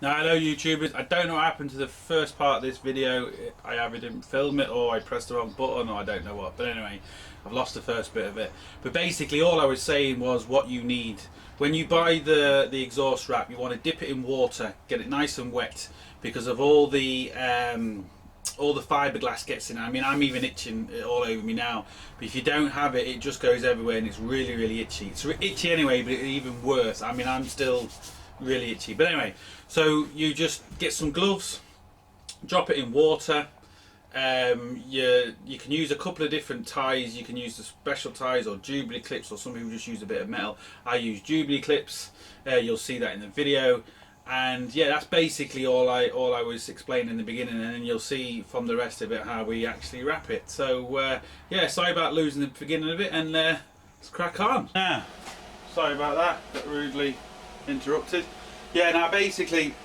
Now, hello YouTubers, I don't know what happened to the first part of this video. I either didn't film it or I pressed the wrong button or I don't know what, but anyway, I've lost the first bit of it. But basically all I was saying was what you need. When you buy the exhaust wrap, you want to dip it in water, get it nice and wet, because of all the fiberglass gets in. I mean, I'm even itching all over me now, but if you don't have it, it just goes everywhere and it's really, really itchy. It's itchy anyway, but it's even worse. I mean, I'm still really itchy. But anyway, so you just get some gloves, drop it in water. You can use a couple of different ties. You can use the special ties or Jubilee clips, or some people just use a bit of metal. I use Jubilee clips. You'll see that in the video. And yeah, that's basically all I was explaining in the beginning, and then you'll see from the rest of it how we actually wrap it. So yeah, sorry about losing the beginning of it, and let's crack on. Now, sorry about that, got rudely interrupted. Yeah, now basically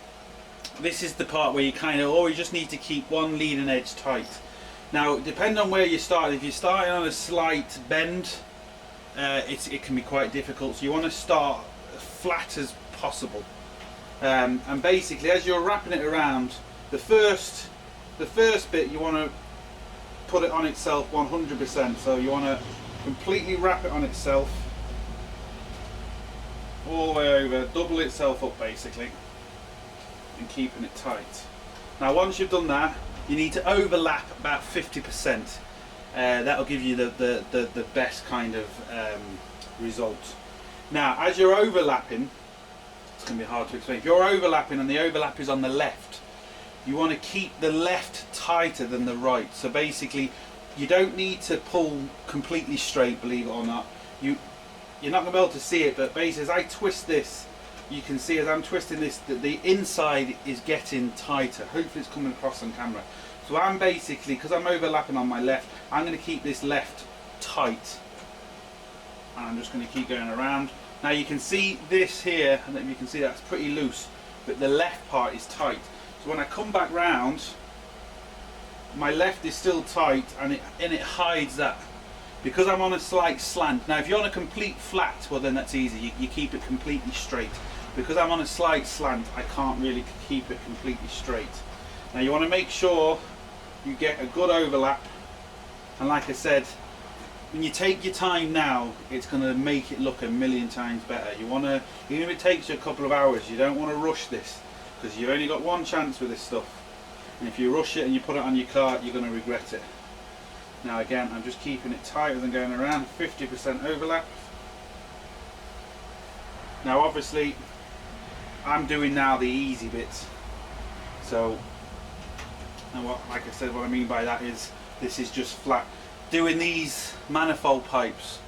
this is the part where you kind of always just need to keep one leading edge tight. Now, depending on where you start, if you're starting on a slight bend, it can be quite difficult, so you want to start as flat as possible. And basically, as you're wrapping it around, the first bit you want to put it on itself 100%. So you want to completely wrap it on itself all the way over, double itself up basically, and keeping it tight. Now, once you've done that, you need to overlap about 50%. That'll give you the best kind of result. Now, as you're overlapping, it's going to be hard to explain. If you're overlapping and the overlap is on the left, you want to keep the left tighter than the right. So basically, you don't need to pull completely straight, believe it or not. You're not going to be able to see it, but basically as I twist this, you can see as I'm twisting this that the inside is getting tighter. Hopefully it's coming across on camera. So I'm basically, because I'm overlapping on my left, I'm going to keep this left tight. And I'm just going to keep going around. Now you can see this here, and then you can see that's pretty loose, but the left part is tight. So when I come back round, my left is still tight, and it hides that. Because I'm on a slight slant. Now if you're on a complete flat, well then that's easy, you keep it completely straight. Because I'm on a slight slant, I can't really keep it completely straight. Now you want to make sure you get a good overlap, and like I said, when you take your time now, it's going to make it look a million times better. You want to, even if it takes you a couple of hours, you don't want to rush this, because you've only got one chance with this stuff. And if you rush it and you put it on your cart, you're going to regret it. Now again, I'm just keeping it tighter than going around, 50% overlap. Now obviously, I'm doing now the easy bits. So, and like I said, what I mean by that is, this is just flat. Doing these manifold pipes,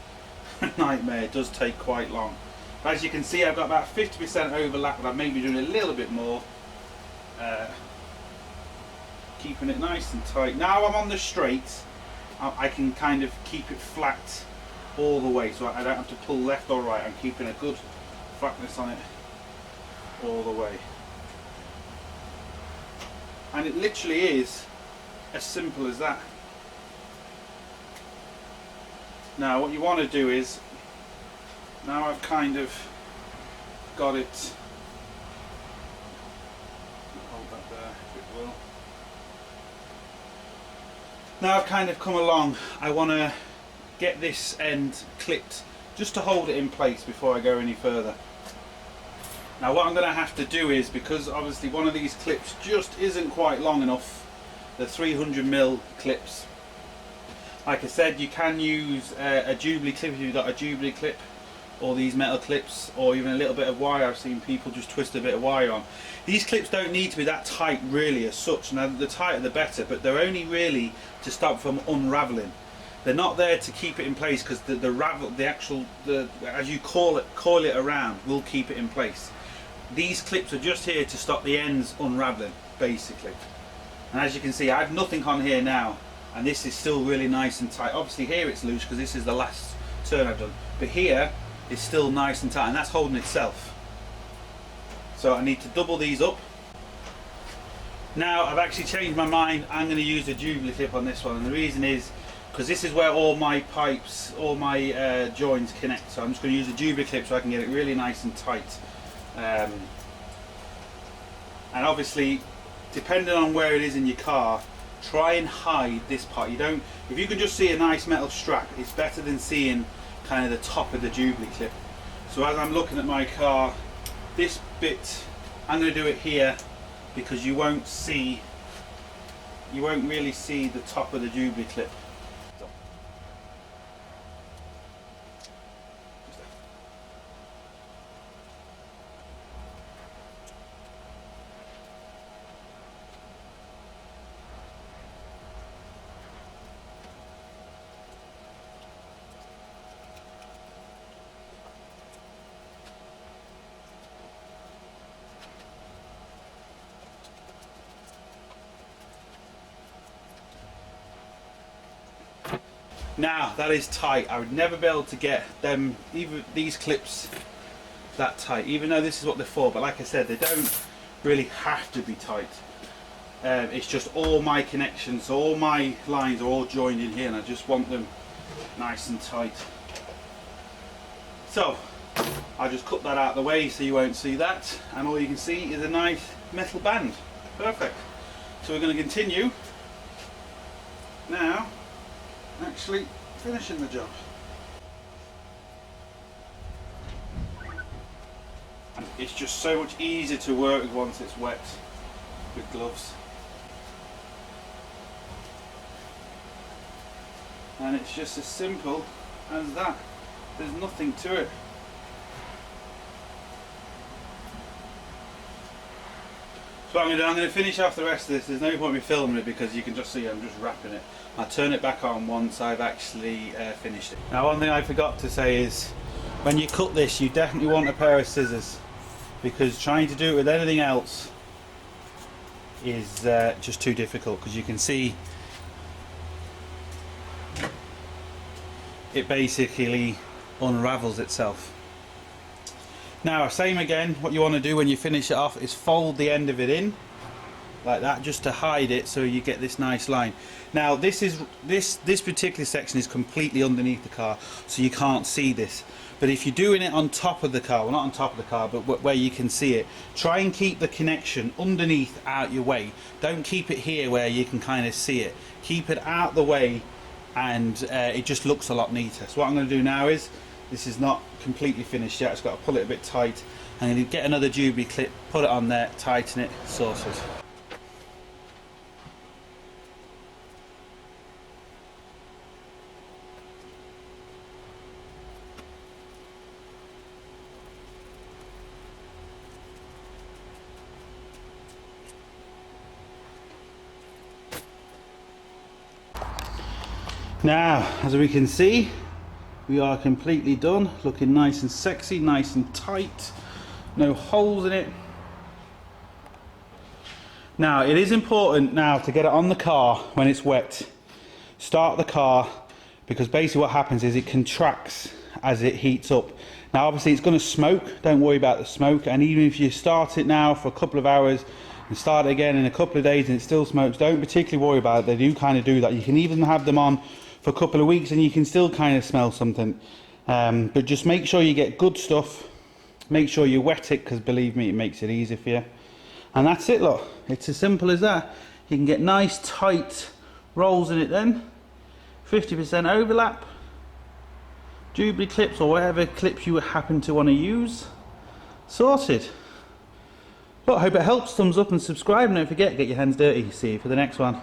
nightmare, it does take quite long. But as you can see, I've got about 50% overlap, but I may be doing a little bit more. Keeping it nice and tight. Now I'm on the straight, I can kind of keep it flat all the way, so I don't have to pull left or right. I'm keeping a good flatness on it all the way. And it literally is as simple as that. Now what you want to do is, now I've kind of got it, hold that there if it will. Now I've kind of come along, I want to get this end clipped just to hold it in place before I go any further. Now what I'm going to have to do is, because obviously one of these clips just isn't quite long enough, the 300mm clips. Like I said, you can use a Jubilee clip if you've got a Jubilee clip, or these metal clips, or even a little bit of wire. I've seen people just twist a bit of wire on. These clips don't need to be that tight really as such. Now the tighter the better, but they're only really to stop from unraveling. They're not there to keep it in place, because as you coil it around will keep it in place. These clips are just here to stop the ends unraveling basically. And as you can see, I have nothing on here now, and this is still really nice and tight. Obviously here it's loose because this is the last turn I've done, but here it's still nice and tight, and that's holding itself. So I need to double these up. Now I've actually changed my mind, I'm going to use a Jubilee clip on this one, and the reason is because this is where all my pipes, all my joins connect. So I'm just going to use a Jubilee clip so I can get it really nice and tight. And obviously, depending on where it is in your car, try and hide this part. If you can just see a nice metal strap, it's better than seeing kind of the top of the Jubilee clip. So as I'm looking at my car, this bit, I'm going to do it here because you won't really see the top of the Jubilee clip. Now that is tight. I would never be able to get them, even these clips, that tight, even though this is what they're for. But like I said, they don't really have to be tight. It's just all my connections, so all my lines are all joined in here, and I just want them nice and tight. So I'll just cut that out of the way so you won't see that, and all you can see is a nice metal band. Perfect. So we're going to continue now actually finishing the job. And it's just so much easier to work with once it's wet with gloves. And it's just as simple as that. There's nothing to it. So what I'm going to finish off the rest of this. There's no point in me filming it because you can just see I'm just wrapping it. I'll turn it back on once I've actually finished it. Now, one thing I forgot to say is when you cut this, you definitely want a pair of scissors, because trying to do it with anything else is just too difficult, because you can see it basically unravels itself. Now, same again, what you want to do when you finish it off is fold the end of it in like that, just to hide it, so you get this nice line. Now this particular section is completely underneath the car, so you can't see this. But if you're doing it on top of the car, well, not on top of the car, but where you can see it, try and keep the connection underneath out your way. Don't keep it here where you can kind of see it. Keep it out the way, and it just looks a lot neater. So what I'm going to do now is, this is not completely finished yet, I've just got to pull it a bit tight. I'm going to get another Jubilee clip, put it on there, tighten it, sorted. Now, as we can see, we are completely done, looking nice and sexy, nice and tight, no holes in it. Now, it is important now to get it on the car when it's wet. Start the car, because basically what happens is it contracts as it heats up. Now obviously it's going to smoke, don't worry about the smoke, and even if you start it now for a couple of hours and start it again in a couple of days and it still smokes, don't particularly worry about it. They do kind of do that. You can even have them on for a couple of weeks and you can still kind of smell something, but just make sure you get good stuff, make sure you wet it, because believe me, it makes it easier for you. And that's it, look, it's as simple as that. You can get nice tight rolls in it then, 50% overlap, Jubilee clips or whatever clips you happen to want to use, sorted. Look, I hope it helps. Thumbs up and subscribe, and don't forget, get your hands dirty. See you for the next one.